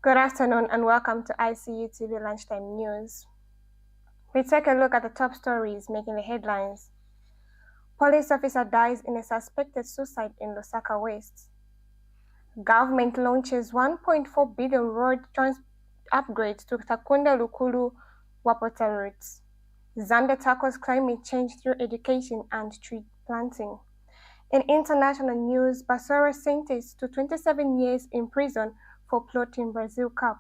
Good afternoon and welcome to Icu Tv Lunchtime News. We take a look at the top stories making the headlines. Police officer dies in a suspected suicide in Lusaka West. Government launches 1.4 billion road upgrades to Katunda, Lukulu, Watopa routes. Zambia tackles climate change through education and tree planting. In international news, Bolsonaro sentenced to 27 years in prison for plotting Brazil Cup.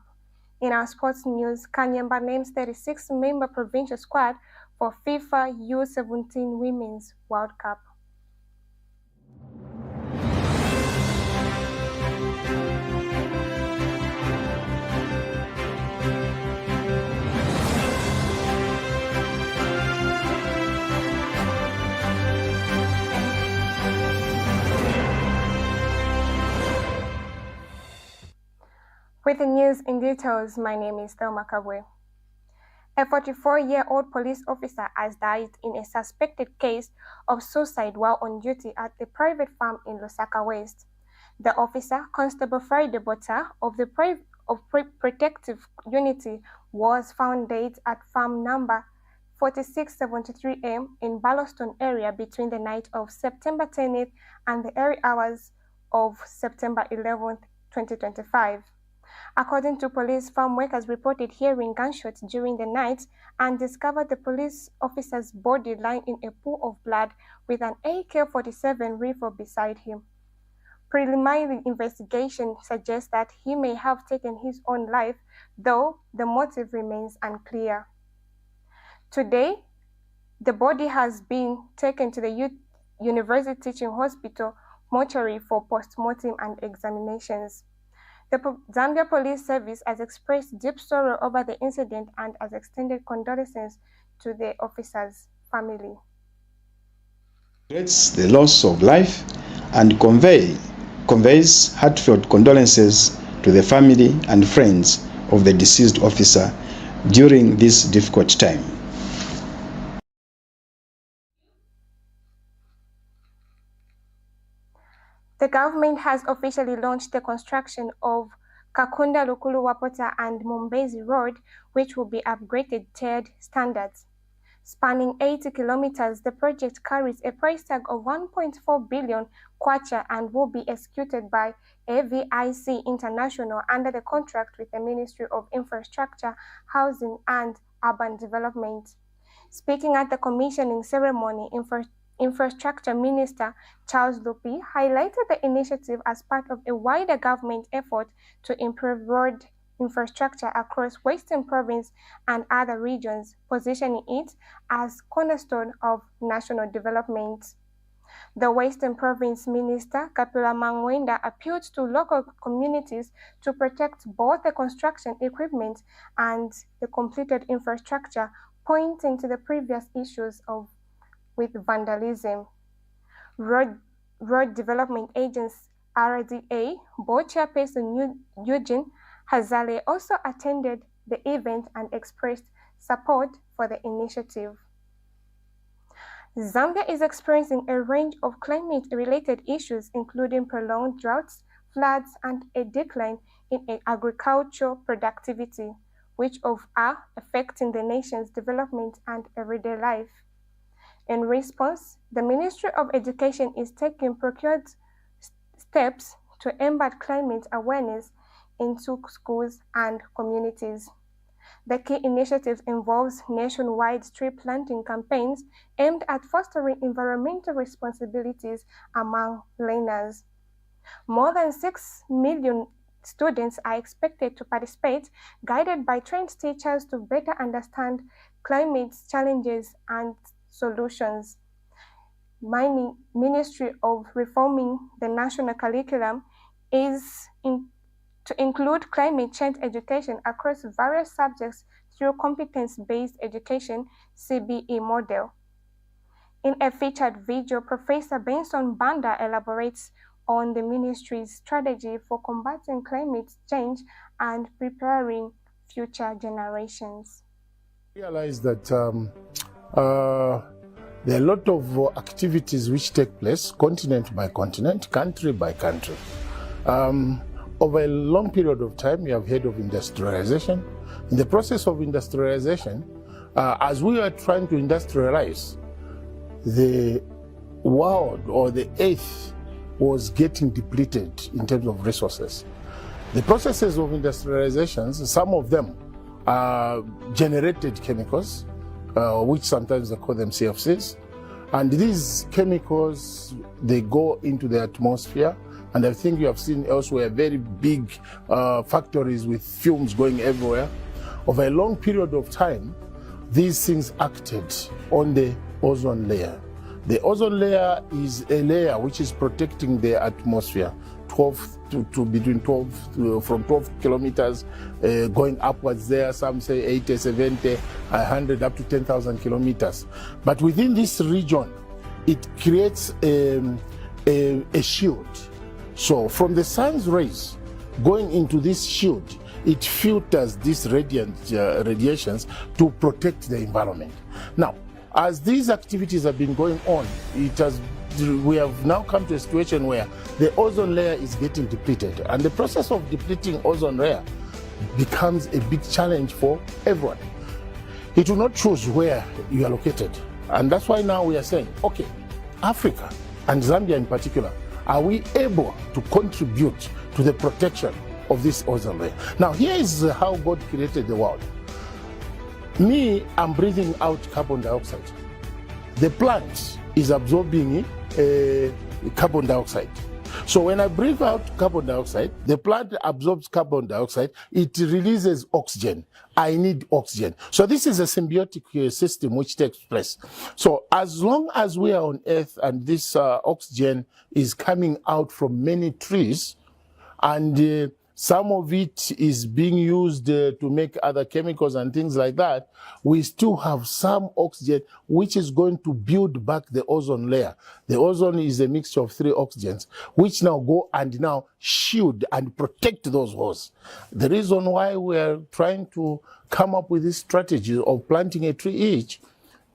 In our sports news, Kanyemba names 36-member provincial squad for FIFA U17 Women's World Cup. With the news in details, my name is Thelma Kabwe. A 44-year-old police officer has died in a suspected case of suicide while on duty at a private farm in Lusaka West. The officer, Constable Friday Bota of the Protective Unity, was found dead at farm number 4673M in Balloston area between the night of September 10th and the early hours of September 11th, 2025. According to police, farm workers reported hearing gunshots during the night and discovered the police officer's body lying in a pool of blood with an AK-47 rifle beside him. Preliminary investigation suggests that he may have taken his own life, though the motive remains unclear. Today, the body has been taken to the University Teaching Hospital mortuary for post-mortem and examinations. The Zambia Police Service has expressed deep sorrow over the incident and has extended condolences to the officer's family. Regrets the loss of life and conveys heartfelt condolences to the family and friends of the deceased officer during this difficult time. The government has officially launched the construction of Katunda, Lukulu, Watopa and Mumbezi Road, which will be upgraded tiered standards. Spanning 80 kilometers, the project carries a price tag of 1.4 billion kwacha and will be executed by AVIC International under the contract with the Ministry of Infrastructure, Housing and Urban Development. Speaking at the commissioning ceremony, Infrastructure Minister Charles Lupi highlighted the initiative as part of a wider government effort to improve road infrastructure across Western Province and other regions, positioning it as cornerstone of national development. The Western Province Minister, Kapila Mangwenda, appealed to local communities to protect both the construction equipment and the completed infrastructure, pointing to the previous issues with vandalism. Road Development Agency RDA Board Chairperson Eugene Hazale also attended the event and expressed support for the initiative. Zambia is experiencing a range of climate-related issues, including prolonged droughts, floods, and a decline in agricultural productivity, which are affecting the nation's development and everyday life. In response, the Ministry of Education is taking procured steps to embed climate awareness into schools and communities. The key initiative involves nationwide tree planting campaigns aimed at fostering environmental responsibilities among learners. More than 6 million students are expected to participate, guided by trained teachers to better understand climate challenges and solutions. Ministry of reforming the national curriculum is to include climate change education across various subjects through competence-based education CBE model. In a featured video, Professor Benson Banda elaborates on the ministry's strategy for combating climate change and preparing future generations. Realize that there are a lot of activities which take place continent by continent, country by country. over a long period of time, you have heard of industrialization. In the process of industrialization, as we are trying to industrialize, the world or the earth was getting depleted in terms of resources. The processes of industrializations, some of them generated chemicals, which sometimes they call them CFCs. And these chemicals, they go into the atmosphere. And I think you have seen elsewhere very big factories with fumes going everywhere. Over a long period of time, these things acted on the ozone layer. The ozone layer is a layer which is protecting the atmosphere, 12 to between 12 from 12 kilometers going upwards there. Some say 80, 70, 100, up to 10,000 kilometers. But within this region, it creates a shield. So from the sun's rays going into this shield, it filters these radiations to protect the environment. Now, as these activities have been going on, we have now come to a situation where the ozone layer is getting depleted. And the process of depleting ozone layer becomes a big challenge for everyone. It will not choose where you are located. And that's why now we are saying, okay, Africa and Zambia in particular, are we able to contribute to the protection of this ozone layer? Now, here is how God created the world. Me, I'm breathing out carbon dioxide. The plant is absorbing carbon dioxide. So when I breathe out carbon dioxide, the plant absorbs carbon dioxide, it releases oxygen. I need oxygen. So this is a symbiotic system which takes place. So as long as we are on Earth and this oxygen is coming out from many trees, and some of it is being used to make other chemicals and things like that, we still have some oxygen which is going to build back the ozone layer. The ozone is a mixture of 3 oxygens, which now go and now shield and protect those holes. The reason why we are trying to come up with this strategy of planting a tree each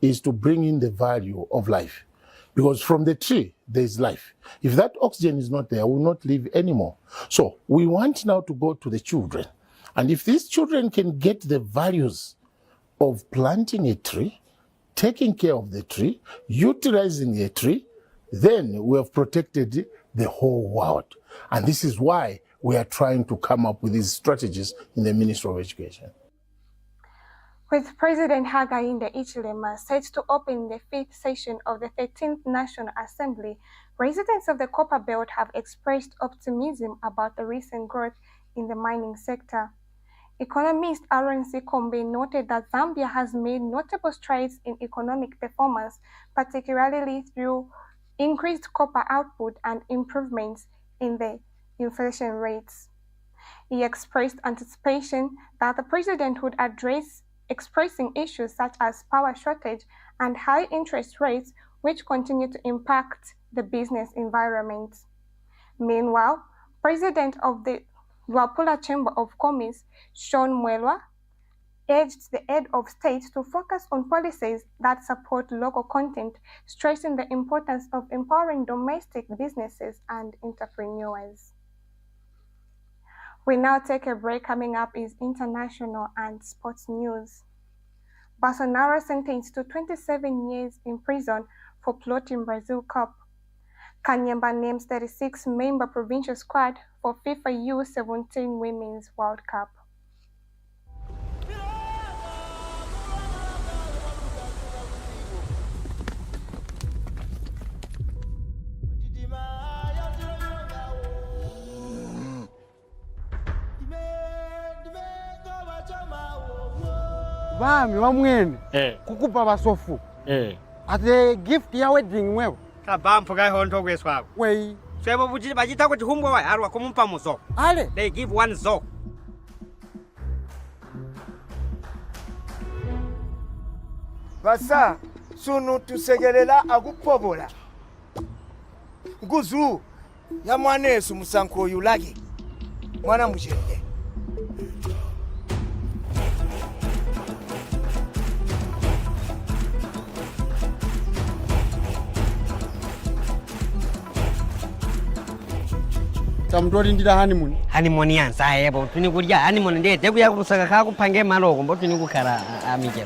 is to bring in the value of life. Because from the tree, there is life. If that oxygen is not there, we will not live anymore. So we want now to go to the children. And if these children can get the values of planting a tree, taking care of the tree, utilizing a tree, then we have protected the whole world. And this is why we are trying to come up with these strategies in the Ministry of Education. With President Hakainde Hichilema set to open the 5th session of the 13th National Assembly, residents of the Copper Belt have expressed optimism about the recent growth in the mining sector. Economist RNC Kombe noted that Zambia has made notable strides in economic performance, particularly through increased copper output and improvements in the inflation rates. He expressed anticipation that the president would address expressing issues such as power shortage and high interest rates, which continue to impact the business environment. Meanwhile, President of the Luapula Chamber of Commerce, Sean Mwelwa, urged the head of state to focus on policies that support local content, stressing the importance of empowering domestic businesses and entrepreneurs. We now take a break. Coming up is international and sports news. Bolsonaro sentenced to 27 years in prison for plotting Brazil Cup. Kanyemba names 36-member provincial squad for FIFA U17 Women's World Cup. Bami wamwene kukupa basofu ate gift ya wedding wewe kabampo kai honto kweswako wei swebo bujiti bajita kuti humbwa wa arwa kumumpa muso ale they give one zo basa sunu tusegelela akupobola nguzu ya mwanesu musanko yulage mwana mujende Tamtori ndira honeymoon. Honeymoon yansa yebo tuni kurya honeymoon ndete kuya kusaka ka kupange maloko mbo tuni kukhala amije.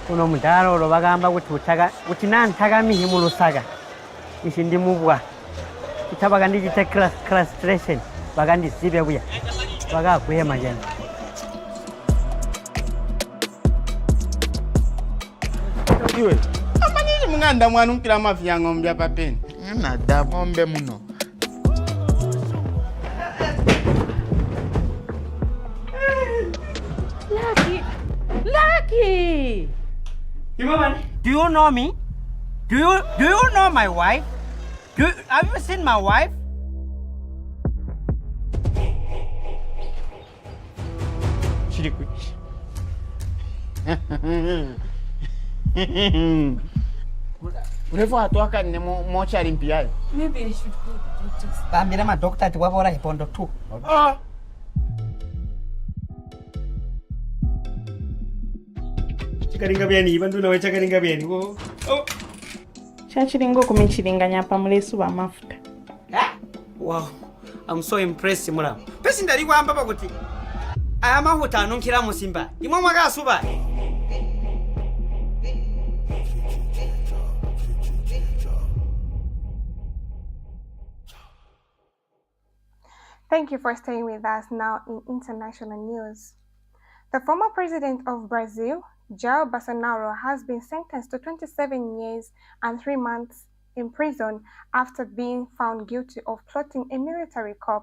Kuno mudaro lo bagamba kuti utaka kuti nantaka mihi mu Lusaka. Ishi ndi mubwa. Kitabaga ndi chite claustration bagandi sibe buya. Baga kuhema jana. Iwe. Amanyiri munganda mwana umpira mafi ya ng'ombe apa peni. Na da ng'ombe muno. Lucky. Do you know me? Do you know my wife? Have you seen my wife? Chiriku. Urefu atoka ne mochari mpia. Maybe I should go to the doctors. Bambira ma doctor ati wabora hipondo tu. Ah. Chikaringa byani bantu nawe chakaringa byani ko. Oh. Chachiringo kumichiringanya pa mulesu wa mafuta. Wow. I'm so impressed mura. Pesi ndari kwamba bakuti. Aya mahuta anonkira musimba. Imwe mwakasuba. Thank you for staying with us now in international news. The former president of Brazil, Jair Bolsonaro, has been sentenced to 27 years and 3 months in prison after being found guilty of plotting a military coup.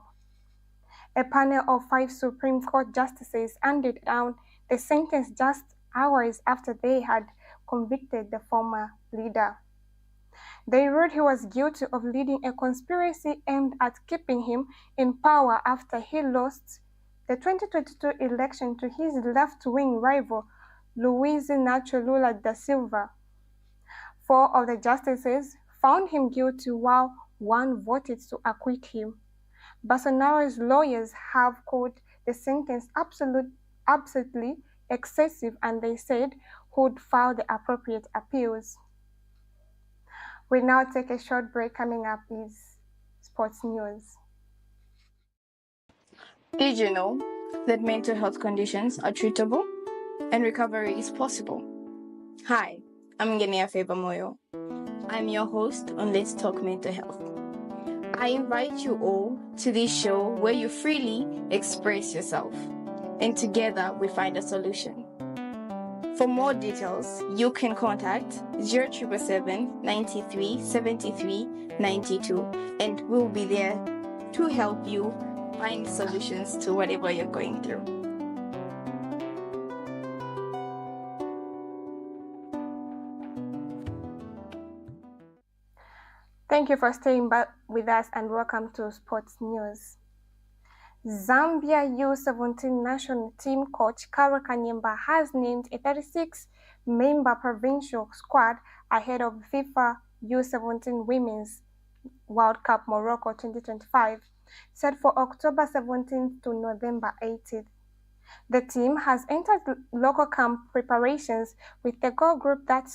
A panel of 5 Supreme Court justices handed down the sentence just hours after they had convicted the former leader. They ruled he was guilty of leading a conspiracy aimed at keeping him in power after he lost the 2022 election to his left-wing rival, Luiz Inácio Lula da Silva. 4 of the justices found him guilty while 1 voted to acquit him. Bolsonaro's lawyers have called the sentence absolutely excessive, and they said would file the appropriate appeals. We'll now take a short break. Coming up is sports news. Did you know that mental health conditions are treatable and recovery is possible? Hi, I'm Ngenia Febamoyo. I'm your host on Let's Talk Mental Health. I invite you all to this show where you freely express yourself, and together we find a solution. For more details, you can contact 0777 93 73 92, and we'll be there to help you find solutions to whatever you're going through. Thank you for staying back with us, and welcome to Sports News. Zambia U17 national team coach Kanyemba has named a 36-member provincial squad ahead of FIFA U17 Women's World Cup Morocco 2025, set for October 17th to November 18th. The team has entered local camp preparations with the goal group that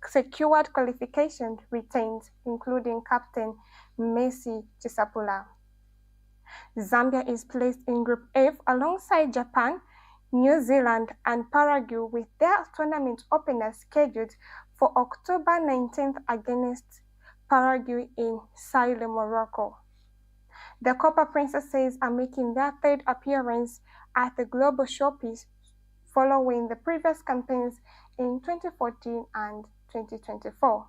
secured qualification retained, including captain Messi Chisapula. Zambia is placed in Group F alongside Japan, New Zealand, and Paraguay, with their tournament opener scheduled for October 19th against Paraguay in Saïle, Morocco. The Copa Princesses are making their 3rd appearance at the Global Showpiece following the previous campaigns in 2014 and 2024.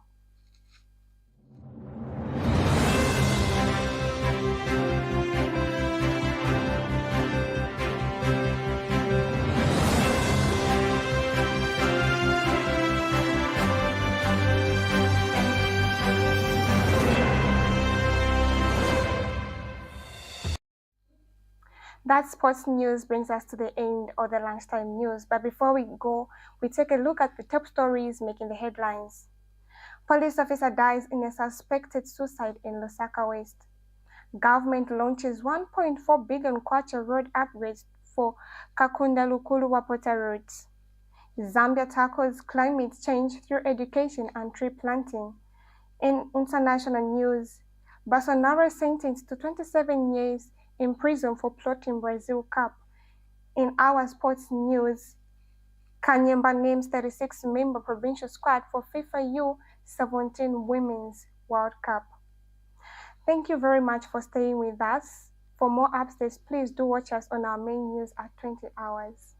That sports news brings us to the end of the lunchtime news. But before we go, we take a look at the top stories making the headlines. Police officer dies in a suspected suicide in Lusaka West. Government launches 1.4 billion kwacha road upgrades for Katunda Lukulu Watopa roads. Zambia tackles climate change through education and tree planting. In international news, Bolsonaro sentenced to 27 years in prison for plotting Brazil Cup. In our sports news, Kanyemba names 36-member provincial squad for FIFA U17 Women's World Cup. Thank you very much for staying with us. For more updates, please do watch us on our main news at 20 hours.